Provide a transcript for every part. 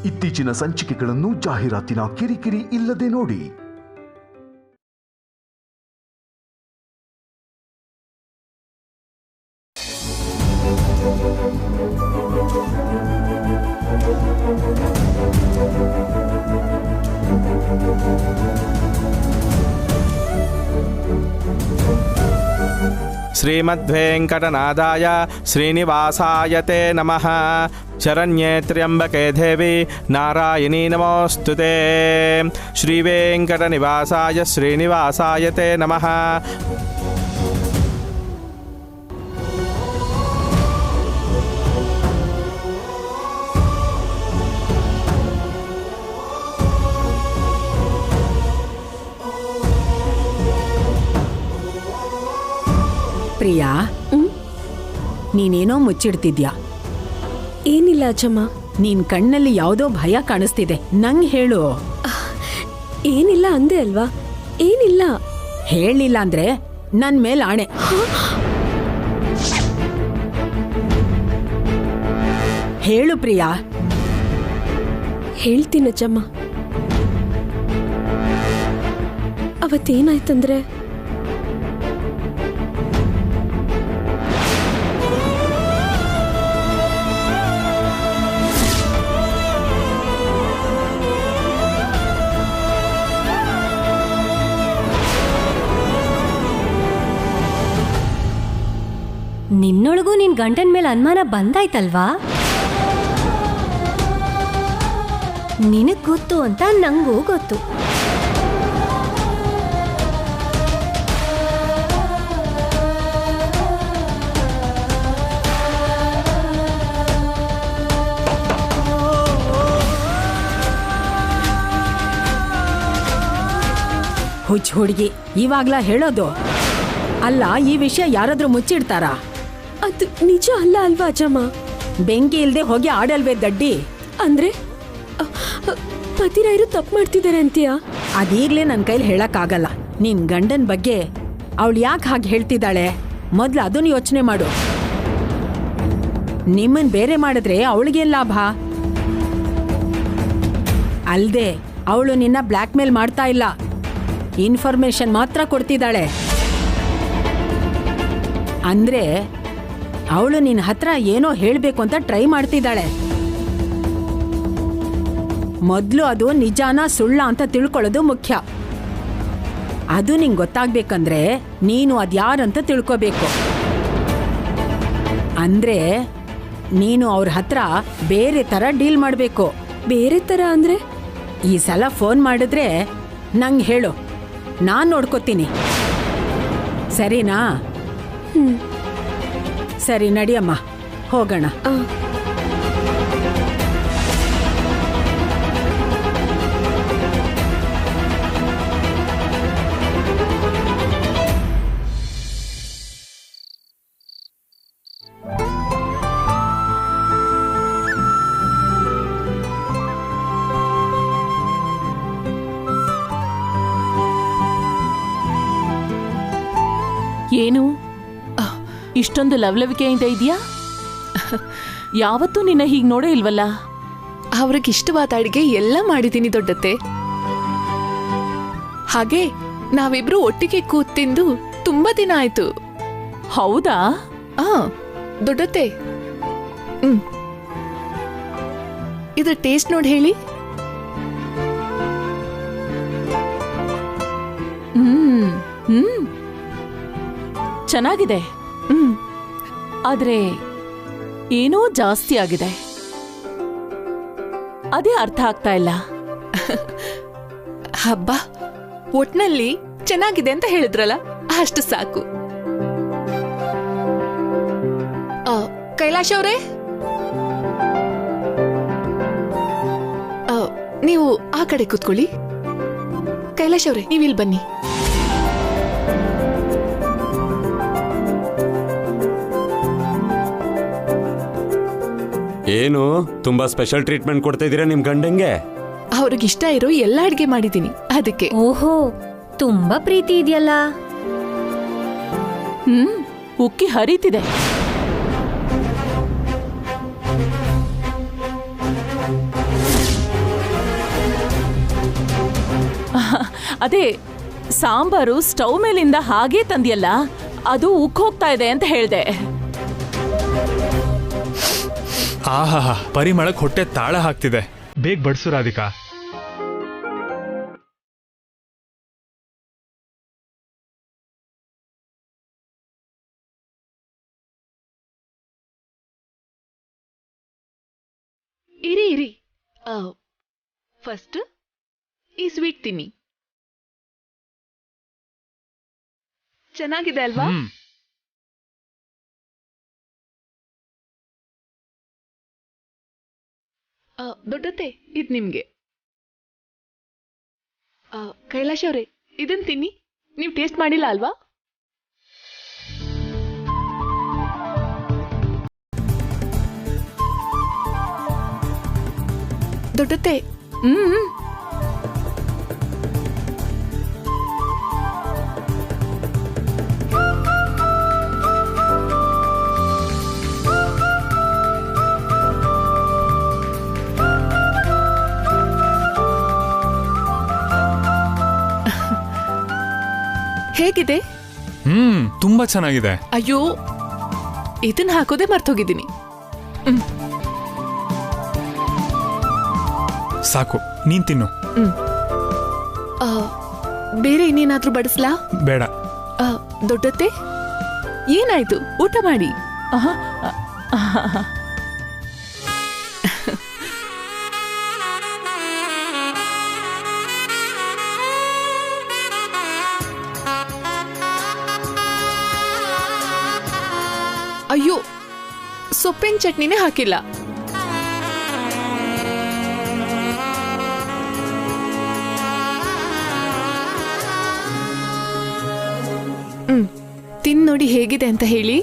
ಇತ್ತೀಚಿನ ಸಂಚಿಕೆಗಳನ್ನು ಜಾಹೀರಾತಿನ ಕಿರಿಕಿರಿ ಇಲ್ಲದೆ ನೋಡಿ. ಶ್ರೀಮದ್ವೆಂಕಟನಾಥಾಯ ಶ್ರೀನಿವಾಸಾಯ ತೇ ನಮಃ. ಶರಣ್ಯೇ ತ್ರ್ಯಂಬಕೆ ದೇವಿ ನಾರಾಯಣೀ ನಮೋಸ್ತುತೇ. ಶ್ರೀವೆಂಕಟನಿವಾಸಾಯ ಶ್ರೀನಿವಾಸಾಯ ತೇ ನಮಃ. ಪ್ರಿಯಾ, ನೀನೇನೋ ಮುಚ್ಚಿಡ್ತಿದ್ಯಾ? ಏನಿಲ್ಲ ಅಜ್ಜಮ್ಮ. ನೀನ್ ಕಣ್ಣಲ್ಲಿ ಯಾವುದೋ ಭಯ ಕಾಣಿಸ್ತಿದೆ, ನಂಗ್ ಹೇಳು. ಏನಿಲ್ಲ ಅಂದೆ ಅಲ್ವಾ? ಏನಿಲ್ಲ. ಹೇಳಿಲ್ಲ ಅಂದ್ರೆ ನನ್ ಮೇಲ್ ಆಣೆ. ಹೇಳು ಪ್ರಿಯಾ. ಹೇಳ್ತೀನಿ ಅಜ್ಜಮ್ಮ. ಅವತ್ತೇನಾಯ್ತಂದ್ರೆ ನಿನ್ನೊಳಗೂ ನಿನ್ ಗಂಡನ ಮೇಲೆ ಅನುಮಾನ ಬಂದಾಯ್ತಲ್ವಾ? ನಿನಗ್ ಗೊತ್ತು ಅಂತ ನಂಗೂ ಗೊತ್ತು. ಹುಚ್ಚ ಹುಡುಗಿ, ಇವಾಗ್ಲಾ ಹೇಳೋದು? ಅಲ್ಲ, ಈ ವಿಷಯ ಯಾರಾದ್ರೂ ಮುಚ್ಚಿಡ್ತಾರಾ? ಅದು ನಿಜ ಅಲ್ಲ ಅಲ್ವಾ ಅಜ್ಜಮ್ಮ? ಬೆಂಕಿ ಇಲ್ದೆ ಹೋಗಿ ಆಡಲ್ವೇ ದಡ್ಡಿ? ಅಂದ್ರೆ ಪತಿರಾಯರು ತಪ್ಪು ಮಾಡ್ತಿದ್ದಾರೆ ಅಂತೀಯಾ? ಅದೀಗ್ಲೇ ನನ್ನ ಕೈಲಿ ಹೇಳಕ್ಕಾಗಲ್ಲ. ನಿನ್ ಗಂಡನ್ ಬಗ್ಗೆ ಅವಳು ಯಾಕೆ ಹಾಗೆ ಹೇಳ್ತಿದ್ದಾಳೆ ಮೊದ್ಲು ಅದನ್ನ ಯೋಚನೆ ಮಾಡು. ನಿಮ್ಮನ್ ಬೇರೆ ಮಾಡಿದ್ರೆ ಅವಳಿಗೇನ್ ಲಾಭ? ಅಲ್ದೆ ಅವಳು ನಿನ್ನ ಬ್ಲ್ಯಾಕ್ ಮೇಲ್ ಮಾಡ್ತಾ ಇಲ್ಲ, ಇನ್ಫಾರ್ಮೇಶನ್ ಮಾತ್ರ ಕೊಡ್ತಿದ್ದಾಳೆ. ಅಂದ್ರೆ ಅವಳು ನಿನ್ನ ಹತ್ರ ಏನೋ ಹೇಳ್ಬೇಕು ಅಂತ ಟ್ರೈ ಮಾಡ್ತಿದ್ದಾಳೆ. ಮೊದ್ಲು ಅದು ನಿಜಾನ ಸುಳ್ಳ ಅಂತ ತಿಳ್ಕೊಳ್ಳೋದು ಮುಖ್ಯ. ಅದು ನಿಂಗೆ ಗೊತ್ತಾಗ್ಬೇಕಂದ್ರೆ ನೀನು ಅದ್ಯಾರಂತ ತಿಳ್ಕೋಬೇಕು. ಅಂದ್ರೆ ನೀನು ಅವ್ರ ಹತ್ರ ಬೇರೆ ತರ ಡೀಲ್ ಮಾಡಬೇಕು. ಬೇರೆ ತರ ಅಂದ್ರೆ? ಈ ಸಲ ಫೋನ್ ಮಾಡಿದ್ರೆ ನಂಗೆ ಹೇಳು, ನಾನ್ ನೋಡ್ಕೋತೀನಿ. ಸರಿನಾ? ಸರಿ, ನಡಿಯಮ್ಮ, ಹೋಗೋಣ. ಏನು ಇಷ್ಟೊಂದು ಲವಲವಿಕೆಯಿಂದ ಇದೆಯಾ? ಯಾವತ್ತೂ ನಿನ್ನ ಹೀಗೆ ನೋಡೇ ಇಲ್ವಲ್ಲ. ಅವ್ರಿಗೆ ಇಷ್ಟವಾದ ಅಡಿಗೆ ಎಲ್ಲ ಮಾಡಿದ್ದೀನಿ ದೊಡ್ಡತ್ತೆ. ಹಾಗೆ ನಾವಿಬ್ರು ಒಟ್ಟಿಗೆ ಕೂತಿಂದು ತುಂಬಾ ದಿನ ಆಯ್ತು. ಹೌದಾ? ದೊಡ್ಡತ್ತೆ, ಇದು ಟೇಸ್ಟ್ ನೋಡಿ ಹೇಳಿ. ಚೆನ್ನಾಗಿದೆ. ಆದ್ರೆ ಏನೋ ಜಾಸ್ತಿ ಆಗಿದೆ. ಅದೇ ಅರ್ಥ ಆಗ್ತಾ ಇಲ್ಲ. ಹಬ್ಬ, ಒಟ್ನಲ್ಲಿ ಚೆನ್ನಾಗಿದೆ ಅಂತ ಹೇಳಿದ್ರಲ್ಲ, ಅಷ್ಟು ಸಾಕು. ಕೈಲಾಶ್ ಅವರೇ, ನೀವು ಆ ಕಡೆ ಕೂತ್ಕೊಳ್ಳಿ. ಕೈಲಾಶ್ ಅವರೇ, ನೀವಿಲ್ಲಿ ಬನ್ನಿ. ಏನು ತುಂಬಾ ಸ್ಪೆಷಲ್ ಟ್ರೀಟ್ಮೆಂಟ್ ಕೊಡ್ತಾ ಇದೀರಾ ನಿಮ್ ಗಂಡಂಗೆ? ಅವ್ರಿಗಿಷ್ಟ ಇರೋ ಎಲ್ಲ ಅಡ್ಗೆ ಮಾಡಿದೀನಿ, ಅದಕ್ಕೆ. ಓಹೋ, ತುಂಬಾ ಪ್ರೀತಿ ಇದೆಯಲ್ಲ. ಉಕ್ಕಿ ಹರಿತಿದೆ. ಅದೇ ಸಾಂಬಾರು ಸ್ಟವ್ ಮೇಲಿಂದ ಹಾಗೇ ತಂದಿಯಲ್ಲ, ಅದು ಹೋಗ್ತಾ ಇದೆ ಅಂತ ಹೇಳ್ದೆ. ಆಹಾ, ಪರಿಮಳಕ್ಕೆ ಹೊಟ್ಟೆ ತಾಳ ಹಾಕ್ತಿದೆ. ಬೇಗ ಬಡ್ಸು ರಾಧಿಕಾ. ಇರಿ ಫಸ್ಟ್ ಈ ಸ್ವೀಟ್ ತಿನ್ನಿ. ಚೆನ್ನಾಗಿದೆ ಅಲ್ವಾ? ದೊಡ್ಡತ್ತೆ, ಇದು ನಿಮ್ಗೆ. ಕೈಲಾಶ್ ಅವ್ರೆ, ಇದನ್ ತಿನ್ನಿ. ನೀವು ಟೇಸ್ಟ್ ಮಾಡಿಲ್ಲ ಅಲ್ವಾ? ದೊಡ್ಡತ್ತೆ. ಹೇಗಿದೆ? ತುಂಬಾ ಚೆನ್ನಾಗಿದೆ. ಅಯ್ಯೋ, ಇದನ್ನ ಹಾಕೋದೇ ಮರ್ತೋಗಿದ್ದೀನಿ. ಸಾಕು, ನೀನ್ ತಿನ್ನು. ಬೇರೆ ಇನ್ನೇನಾದ್ರೂ ಬಡಿಸ್ಲಾ? ಬೇಡ. ದೊಡ್ಡತ್ತೆ, ಏನಾಯ್ತು? ಊಟ ಮಾಡಿ. ಅಯ್ಯೋ, ಸೊಪ್ಪಿನ ಚಟ್ನಿನೇ ಹಾಕಿಲ್ಲ. ತಿನ್ ನೋಡಿ ಹೇಗಿದೆ ಅಂತ ಹೇಳಿ.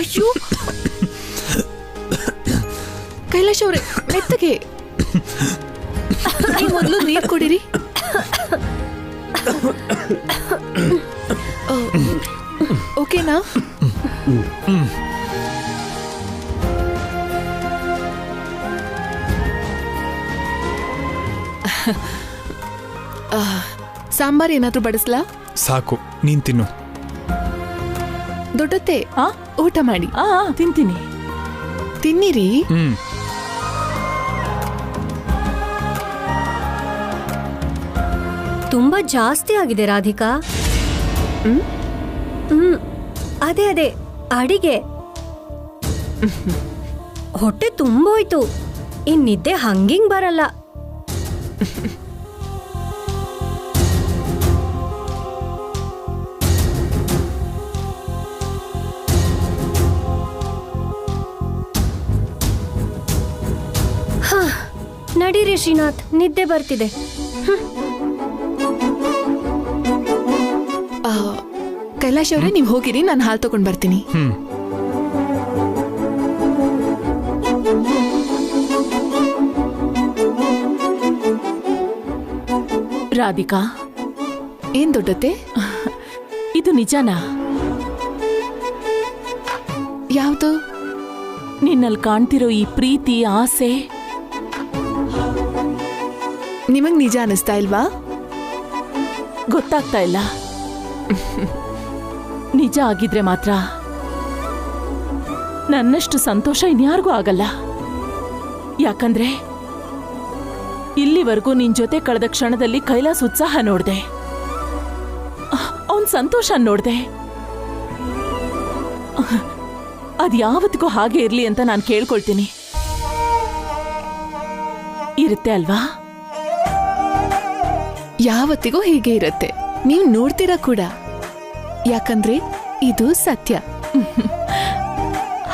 ಅಯ್ಯೋ, ಕೈಲಾಶ್ ಅವ್ರೆ, ಮೆತ್ತಗೆ. ನೀವು ಮೊದಲು ನೀರು ಕುಡಿರಿ. ಓಕೆನಾ? ಸಾಂಬಾರ್ ಏನಾದ್ರೂ ಬಡಿಸ್ಲಾ? ಸಾಕು, ನೀನ್ ತಿನ್ನು. ದೊಡ್ಡತ್ತೆ, ಊಟ ಮಾಡಿ. ತಿಂತೀನಿ. ತಿನ್ನಿರಿ. ತುಂಬಾ ಜಾಸ್ತಿ ಆಗಿದೆ ರಾಧಿಕಾ. ಅದೇ ಅಡಿಗೆ ಹೊಟ್ಟೆ ತುಂಬೋಯ್ತು. ಇನ್ ನಿದ್ದೆ ಹಂಗಿಂಗ್ ಬರಲ್ಲ. ನಡೀರಿ ಶ್ರೀನಾಥ್, ನಿದ್ದೆ ಬರ್ತಿದೆ. ಕೈಲಾಶ್ ಅವ್ರೆ, ನೀವು ಹೋಗಿರಿ, ನಾನು ಹಾಲು ತಗೊಂಡ್ ಬರ್ತೀನಿ. ರಾಧಿಕಾ, ಏನ್ ದೊಡ್ಡತ್ತೆ? ಇದು ನಿಜನಾ? ಯಾವ್ದು? ನಿನ್ನಲ್ಲಿ ಕಾಣ್ತಿರೋ ಈ ಪ್ರೀತಿ, ಆಸೆ ನಿಮಗ್ ನಿಜ ಅನಿಸ್ತಾ ಇಲ್ವಾ? ಗೊತ್ತಾಗ್ತಾ ಇಲ್ಲ. ನಿಜ ಆಗಿದ್ರೆ ಮಾತ್ರ ನನ್ನಷ್ಟು ಸಂತೋಷ ಇನ್ಯಾರಿಗೂ ಆಗಲ್ಲ. ಯಾಕಂದ್ರೆ ಇಲ್ಲಿವರೆಗೂ ನಿನ್ ಜೊತೆ ಕಳೆದ ಕ್ಷಣದಲ್ಲಿ ಕೈಲಾಸ್ ಉತ್ಸಾಹ ನೋಡ್ದೆ, ಅವನ್ ಸಂತೋಷ ನೋಡ್ದೆ. ಅದ್ಯಾವತ್ತಿಗೂ ಹಾಗೆ ಇರ್ಲಿ ಅಂತ ನಾನು ಕೇಳ್ಕೊಳ್ತೀನಿ. ಇರುತ್ತೆ ಅಲ್ವಾ? ಯಾವತ್ತಿಗೂ ಹೀಗೆ ಇರುತ್ತೆ. ನೀವು ನೋಡ್ತೀರಾ ಕೂಡ. ಯಾಕಂದ್ರೆ ಇದು ಸತ್ಯ.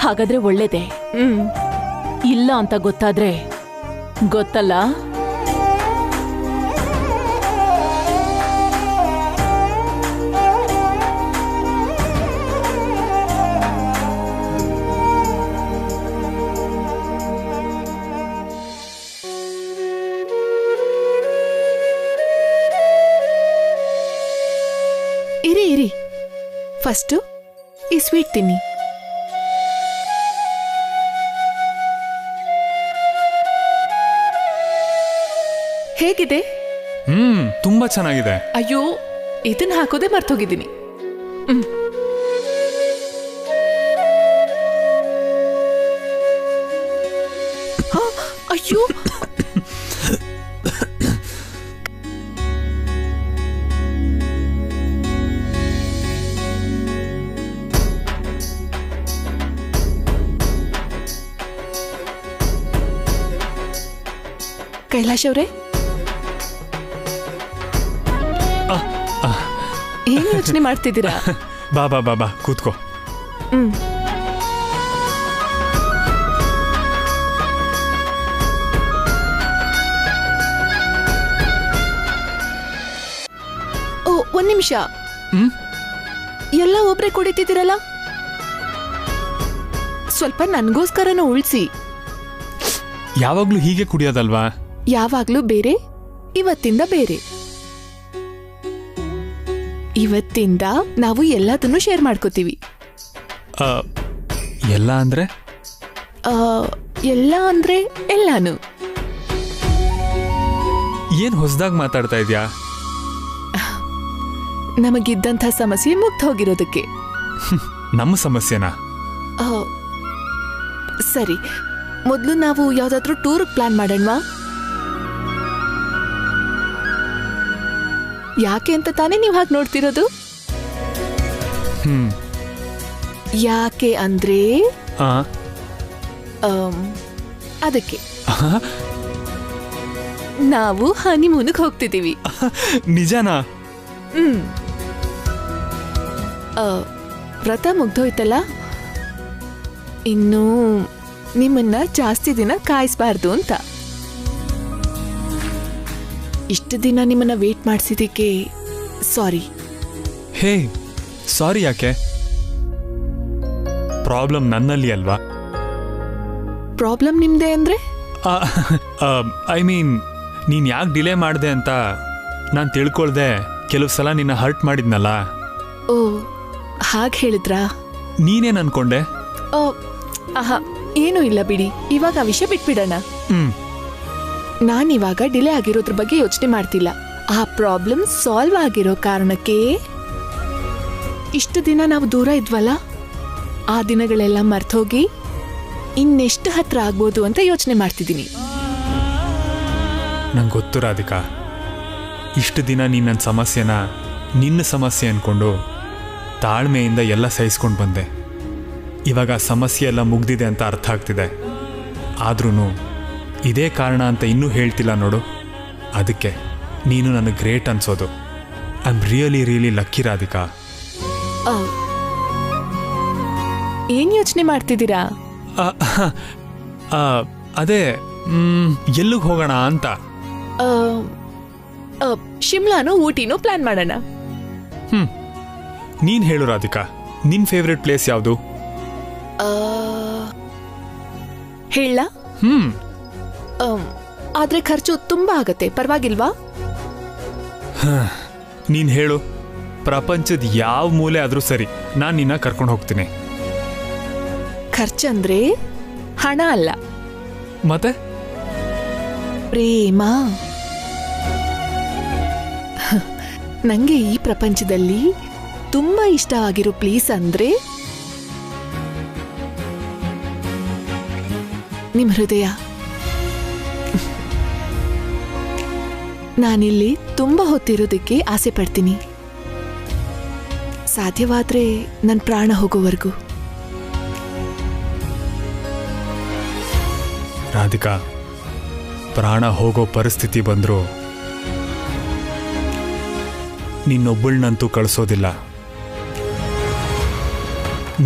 ಹಾಗಾದ್ರೆ ಒಳ್ಳೇದೇ. ಇಲ್ಲ ಅಂತ ಗೊತ್ತಾದ್ರೆ ಗೊತ್ತಲ್ಲ. ಫಸ್ಟು ಈ ಸ್ವೀಟ್ ತಿನ್ನಿ. ಹೇಗಿದೆ? ತುಂಬಾ ಚೆನ್ನಾಗಿದೆ. ಅಯ್ಯೋ, ಇದನ್ನ ಹಾಕೋದೇ ಮರ್ತೋಗಿದ್ದೀನಿ. ಅಯ್ಯೋ, ಕೈಲಾಶ್ ಅವರೇ, ಏನ್ ಯೋಚನೆ ಮಾಡ್ತಿದ್ದೀರಾ? ಬಾ ಬಾ ಬಾ ಬಾ ಕೂತ್ಕೋ. ಓ, ಒಂದ್ ನಿಮಿಷ. ಎಲ್ಲ ಒಬ್ರೆ ಕುಡಿತಿದ್ದೀರಲ್ಲ, ಸ್ವಲ್ಪ ನನ್ಗೋಸ್ಕರನೂ ಉಳಿಸಿ. ಯಾವಾಗ್ಲೂ ಹೀಗೆ ಕುಡಿಯೋದಲ್ವಾ? ಯಾವಾಗ್ಲೂ ಬೇರೆ, ಇವತ್ತಿಂದ ಬೇರೆ. ಇವತ್ತಿಂದ ನಾವು ಎಲ್ಲದನ್ನು ಶೇರ್ ಮಾಡ್ಕೋತೀವಿ. ಎಲ್ಲ ಅಂದ್ರೆ? ಎಲ್ಲ ಅಂದ್ರೆ ಎಲ್ಲಾನು. ಏನ್ ಹೊಸದಾಗಿ ಮಾತಾಡ್ತಾ ಇದ್ಯಾ? ನಮಗಿದ್ದಂಥ ಸಮಸ್ಯೆ ಮುಗ್ದು ಹೋಗಿರೋದಕ್ಕೆ. ನಮ್ಮ ಸಮಸ್ಯೆನಾ? ಸರಿ, ಮೊದಲು ನಾವು ಯಾವ್ದಾದ್ರೂ ಟೂರ್ ಪ್ಲಾನ್ ಮಾಡೋಣವಾ? ಯಾಕೆ ಅಂತ ತಾನೇ ನೀವು ಹಾಗೆ ನೋಡ್ತಿರೋದು? ಯಾಕೆ ಅಂದ್ರೆ ಅದಕ್ಕೆ ನಾವು ಹನಿಮೂನ್ಗೆ ಹೋಗ್ತಿದ್ದೀವಿ. ನಿಜನಾ? ವ್ರತ ಮುಗ್ದೋಯ್ತಲ್ಲ, ಇನ್ನು ನಿಮ್ಮನ್ನ ಜಾಸ್ತಿ ದಿನ ಕಾಯಿಸ್ಬಾರ್ದು ಅಂತ. ಇಷ್ಟು ದಿನ ನಿಮ್ಮನ್ನ ವೇಟ್ ಮಾಡಿಸಿದ್ದಕ್ಕೆ ಸಾರಿ. ಹೇ, ಸಾರಿ ಯಾಕೆ? ಪ್ರಾಬ್ಲಮ್ ನನ್ನಲ್ಲಿ ಅಲ್ವಾ? ಪ್ರಾಬ್ಲಮ್ ನಿಮ್ದೆ ಅಂದ್ರೆ? ಐ ಮೀನ್, ನೀನ್ ಯಾಕೆ ಡಿಲೇ ಮಾಡಿದೆ ಅಂತ ನಾನು ತಿಳ್ಕೊಳ್ದೆ ಕೆಲವು ಸಲ ನಿನ್ನ ಹರ್ಟ್ ಮಾಡಿದ್ನಲ್ಲ. ಓ, ಹಾಗೆ ಹೇಳಿದ್ರಾ? ನೀನೇನ್ ಅನ್ಕೊಂಡೆ? ಆಹಾ, ಏನೂ ಇಲ್ಲ ಬಿಡಿ. ಇವಾಗ ಆ ವಿಷಯ ಬಿಟ್ಬಿಡೋಣ. ನಾನಿವಾಗ ಡಿಲೇ ಆಗಿರೋದ್ರ ಬಗ್ಗೆ ಯೋಚನೆ ಮಾಡ್ತಿಲ್ಲ. ಆ ಪ್ರಾಬ್ಲಮ್ ಸಾಲ್ವ್ ಆಗಿರೋ ಕಾರಣಕ್ಕೆ ಇಷ್ಟು ದಿನ ನಾವು ದೂರ ಇದ್ವಲ್ಲ, ಆ ದಿನಗಳೆಲ್ಲ ಮರ್ತೋಗಿ ಇನ್ನೆಷ್ಟು ಹತ್ರ ಆಗ್ಬೋದು ಅಂತ ಯೋಚನೆ ಮಾಡ್ತಿದ್ದೀನಿ. ನಂಗೆ ಗೊತ್ತು ರಾಧಿಕಾ, ಇಷ್ಟು ದಿನ ನೀನು ನನ್ನ ಸಮಸ್ಯೆನ ನಿನ್ನ ಸಮಸ್ಯೆ ಅಂದ್ಕೊಂಡು ತಾಳ್ಮೆಯಿಂದ ಎಲ್ಲ ಸಹಿಸ್ಕೊಂಡು ಬಂದೆ. ಇವಾಗ ಸಮಸ್ಯೆ ಎಲ್ಲ ಮುಗ್ದಿದೆ ಅಂತ ಅರ್ಥ ಆಗ್ತಿದೆ. ಆದ್ರೂ ಇದೇ ಕಾರಣ ಅಂತ ಇನ್ನೂ ಹೇಳ್ತಿಲ್ಲ ನೋಡು. ಅದಕ್ಕೆ ನೀನು ನನಗೆ ಗ್ರೇಟ್ ಅನ್ಸೋದು. I am really lucky Radhika. ಏನ್ ಯೋಚನೆ ಮಾಡ್ತಿದ್ದೀರಾ? ಅದೇ ಎಲ್ಲಿಗೆ ಹೋಗೋಣ ಅಂತ. ಶಿಮ್ಲಾನೋ ಊಟಿನೋ ಪ್ಲಾನ್ ಮಾಡೋಣ. ನೀನ್ ಹೇಳು ರಾಧಿಕಾ, ನಿನ್ ಫೇವ್ರೆಟ್ ಪ್ಲೇಸ್ ಯಾವುದು? ಹೇಳ? ಆದ್ರೆ ಖರ್ಚು ತುಂಬಾ ಆಗತ್ತೆ, ಪರವಾಗಿಲ್ವಾ? ನೀನ್ ಹೇಳು. ಪ್ರಪಂಚದ ಯಾವ ಮೂಲೆ ಆದ್ರೂ ಸರಿ, ನಾನು ನಿನ್ನ ಕರ್ಕೊಂಡು ಹೋಗ್ತೀನಿ. ಖರ್ಚಂದ್ರೆ ಹಣ ಅಲ್ಲ, ಮತ್ತೆ ಪ್ರೇಮ. ನಂಗೆ ಈ ಪ್ರಪಂಚದಲ್ಲಿ ತುಂಬಾ ಇಷ್ಟವಾಗಿರೋ ಪ್ಲೇಸ್ ಅಂದ್ರೆ ನಿಮ್ ಹೃದಯ. ನಾನಿಲ್ಲಿ ತುಂಬಾ ಹೊತ್ತಿರೋದಕ್ಕೆ ಆಸೆ ಪಡ್ತೀನಿ, ಸಾಧ್ಯವಾದ್ರೆ ನನ್ನ ಪ್ರಾಣ ಹೋಗೋವರೆಗೂ. ರಾಧಿಕಾ, ಪ್ರಾಣ ಹೋಗೋ ಪರಿಸ್ಥಿತಿ ಬಂದರೂ ನಿನ್ನೊಬ್ಬಳನ್ನಂತೂ ಕಳಿಸೋದಿಲ್ಲ.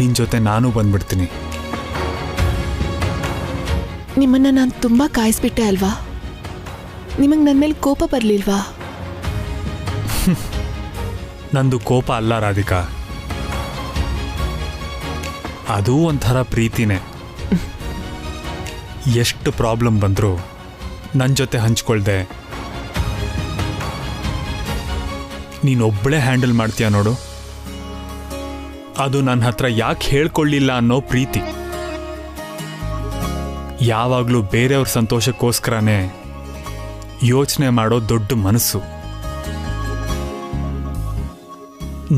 ನಿನ್ ಜೊತೆ ನಾನು ಬಂದ್ಬಿಡ್ತೀನಿ. ನಿಮ್ಮನ್ನ ನಾನು ತುಂಬಾ ಕಾಯಿಸ್ಬಿಟ್ಟೆ ಅಲ್ವಾ? ನಿಮಗ್ ನನ್ನ ಮೇಲೆ ಕೋಪ ಬರ್ಲಿಲ್ವಾ? ನಂದು ಕೋಪ ಅಲ್ಲ ರಾಧಿಕಾ, ಅದೂ ಒಂಥರ ಪ್ರೀತಿನೇ. ಎಷ್ಟು ಪ್ರಾಬ್ಲಮ್ ಬಂದರೂ ನನ್ನ ಜೊತೆ ಹಂಚ್ಕೊಳ್ದೆ ನೀನೊಬ್ಬಳೇ ಹ್ಯಾಂಡಲ್ ಮಾಡ್ತೀಯ ನೋಡು, ಅದು ನನ್ನ ಹತ್ರ ಯಾಕೆ ಹೇಳ್ಕೊಳ್ಳಿಲ್ಲ ಅನ್ನೋ ಪ್ರೀತಿ. ಯಾವಾಗಲೂ ಬೇರೆಯವ್ರ ಸಂತೋಷಕ್ಕೋಸ್ಕರನೇ ಯೋಚನೆ ಮಾಡೋ ದೊಡ್ಡ ಮನಸ್ಸು.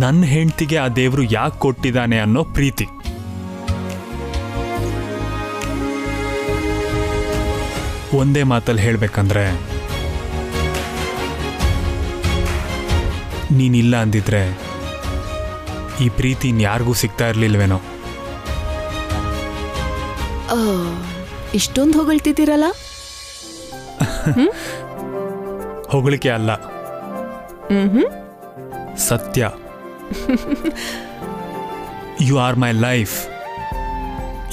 ನನ್ನ ಹೆಂಡತಿಗೆ ಆ ದೇವರು ಯಾಕೆ ಕೊಟ್ಟಿದ್ದಾನೆ ಅನ್ನೋ ಪ್ರೀತಿ. ಒಂದೇ ಮಾತಲ್ಲಿ ಹೇಳ್ಬೇಕಂದ್ರೆ, ನೀನಿಲ್ಲ ಅಂದಿದ್ರೆ ಈ ಪ್ರೀತಿ ಇನ್ಯಾರಿಗೂ ಸಿಗ್ತಾ ಇರ್ಲಿಲ್ವೇನೋ. ಇಷ್ಟೊಂದು ಹೊಗಳ್ತಿದ್ದೀರಲ್ಲ? ಹೊಗಳಿಕೆ ಅಲ್ಲ, ಸತ್ಯ. You are my life,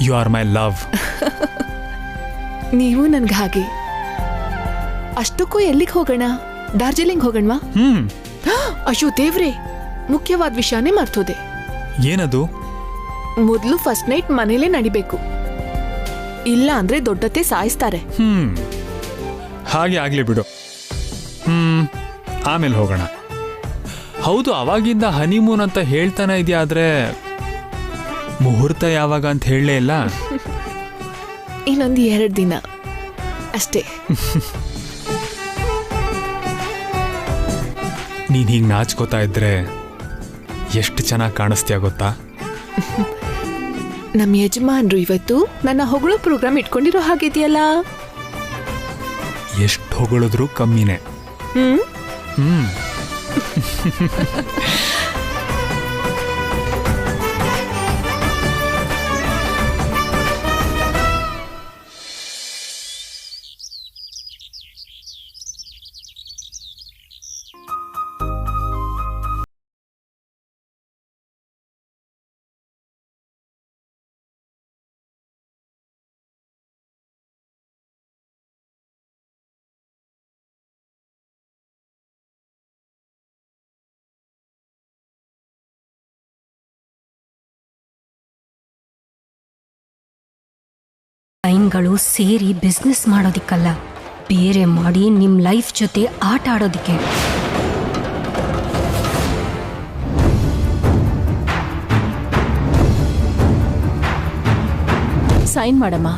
you are my love. ನೀವು ನನ್ಗೆ ಹಾಗೆ. ಅಷ್ಟಕ್ಕೂ ಎಲ್ಲಿಗೆ ಹೋಗೋಣ? ಡಾರ್ಜಿಲಿಂಗ್ ಹೋಗೋಣವಾ? ಅಯ್ಯೋ ದೇವ್ರೆ, ಮುಖ್ಯವಾದ ವಿಷಯನೇ ಮರ್ತೋದೆ. ಏನದು? ಮೊದಲು ಫಸ್ಟ್ ನೈಟ್ ಮನೇಲೆ ನಡಿಬೇಕು, ಇಲ್ಲ ಅಂದ್ರೆ ದೊಡ್ಡತೆ ಸಾಯಿಸ್ತಾರೆ. ಹಾಗೆ ಆಗ್ಲಿ ಬಿಡು. ಆಮೇಲೆ ಹೋಗೋಣ. ಹೌದು, ಅವಾಗಿಂದ ಹನಿಮೂನ್ ಅಂತ ಹೇಳ್ತಾನೆ ಇದೆಯಾ, ಆದ್ರೆ ಮುಹೂರ್ತ ಯಾವಾಗ ಅಂತ ಹೇಳಲೇ ಇಲ್ಲ. ಇನ್ನೊಂದು 2 ದಿನ ಅಷ್ಟೇ. ನೀನ್ ಹೀಗೆ ನಾಚ್ಕೋತಾ ಇದ್ರೆ ಎಷ್ಟು ಚೆನ್ನಾಗಿ ಕಾಣಿಸ್ತೀಯ ಗೊತ್ತಾ? ನಮ್ಮ ಯಜಮಾನ್ರು ಇವತ್ತು ನನ್ನ ಹೊಗಳೋ ಪ್ರೋಗ್ರಾಮ್ ಇಟ್ಕೊಂಡಿರೋ ಹಾಗಿದೆಯಲ್ಲ. ಎಷ್ಟು ಹೊಗಳಿದ್ರು ಕಮ್ಮಿನೇ. ಲೈನ್ಗಳು ಸೇರಿ ಬಿಸ್ನೆಸ್ ಮಾಡೋದಿಕ್ಕಲ್ಲ, ಬೇರೆ ಮಾಡಿ ನಿಮ್ ಲೈಫ್ ಜೊತೆ ಆಟ ಆಡೋದಿಕ್ಕೆ. ಸೈನ್ ಮಾಡಮ್ಮ.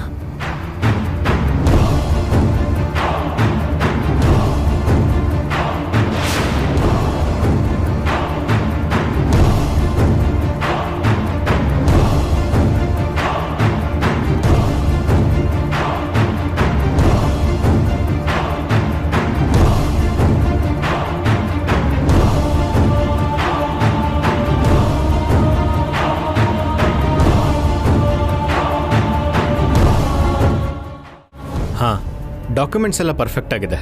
ಡಾಕ್ಯುಮೆಂಟ್ಸ್ ಎಲ್ಲ ಪರ್ಫೆಕ್ಟ್ ಆಗಿದೆ.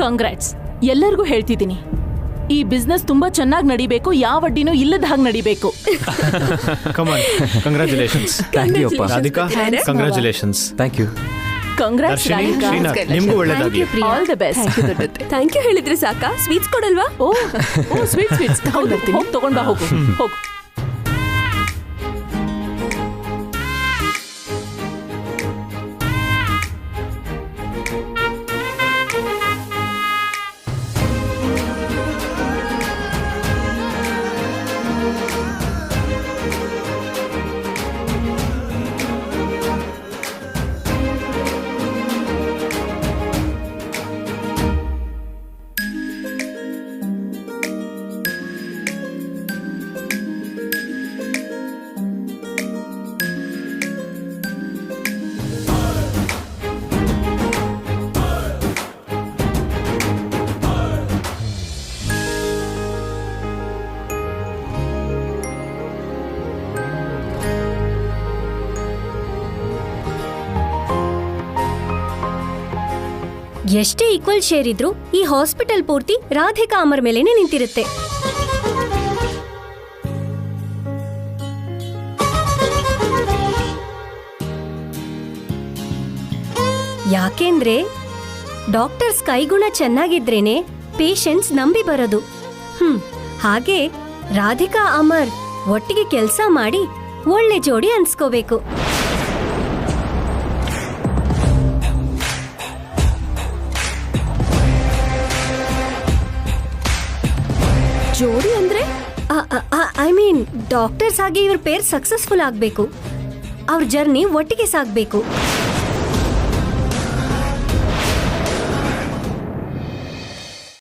ಕಂಗ್ರಾಟ್ಸ್. ಎಲ್ಲರಿಗೂ ಹೇಳ್ತಿದ್ದೀನಿ, ಈ ಬಿಸ್ನೆಸ್ ತುಂಬಾ ಚೆನ್ನಾಗಿ ನಡಿಬೇಕು, ಯಾವ ಅಡ್ಡಿನೂ ಇಲ್ಲದ ಹಾಗೆ ನಡಿಬೇಕು. Come on, congratulations. Thank you ಅಪ್ಪ. Radhika, congratulations. Thank you. Congrats Radhika. Srinath, ನಿಮಗೂ ಒಳ್ಳೆದಾಗಿ. All the best. Thank you ಹೇಳಿದ್ರೆ ಸಾಕಾ? ಸ್ವೀಟ್ಸ್ ಕೊಡಲ್ವಾ? ಓ ಸ್ವೀಟ್ಸ್ ಹೋಗಿ ತಗೊಂಡ್ ಬಾ, ಹೋಗು ಹೋಗು. ಎಷ್ಟೇ ಈಕ್ವಲ್ ಶೇರ್ ಇದ್ರೂ ಈ ಹಾಸ್ಪಿಟಲ್ ಪೂರ್ತಿ ರಾಧಿಕಾ ಅಮರ್ ಮೇಲೇನೆ ನಿಂತಿರುತ್ತೆ. ಯಾಕೆಂದ್ರೆ ಡಾಕ್ಟರ್ಸ್ ಕೈಗುಣ ಚೆನ್ನಾಗಿದ್ರೇನೆ ಪೇಷಂಟ್ಸ್ ನಂಬಿ ಬರೋದು. ಹಾಗೆ ರಾಧಿಕಾ ಅಮರ್ ಒಟ್ಟಿಗೆ ಕೆಲಸ ಮಾಡಿ ಒಳ್ಳೆ ಜೋಡಿ ಅನ್ಸ್ಕೋಬೇಕು. ಜೋಡಿ ಅಂದ್ರೆ ಐ ಮೀನ್ ಡಾಕ್ಟರ್ಸ್ ಆಗಿ ಇವ್ರ ಪೇರ್ ಸಕ್ಸಸ್ಫುಲ್ ಆಗಬೇಕು, ಅವ್ರ ಜರ್ನಿ ಒಟ್ಟಿಗೆ ಸಾಗಬೇಕು.